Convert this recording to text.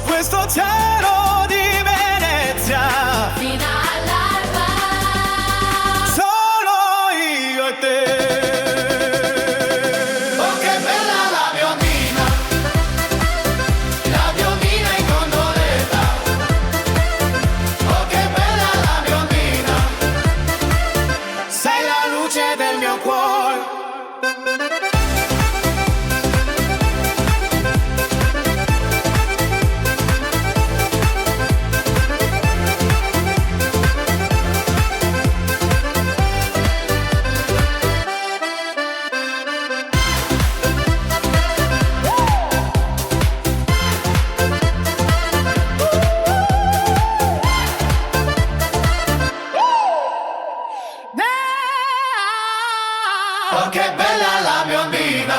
questo cielo di Venezia, fino all'alba. solo io e te. Oh che bella la biondina in gondoletta. Oh che bella la biondina, sei la luce del mio cuore. Oh che bella la biondina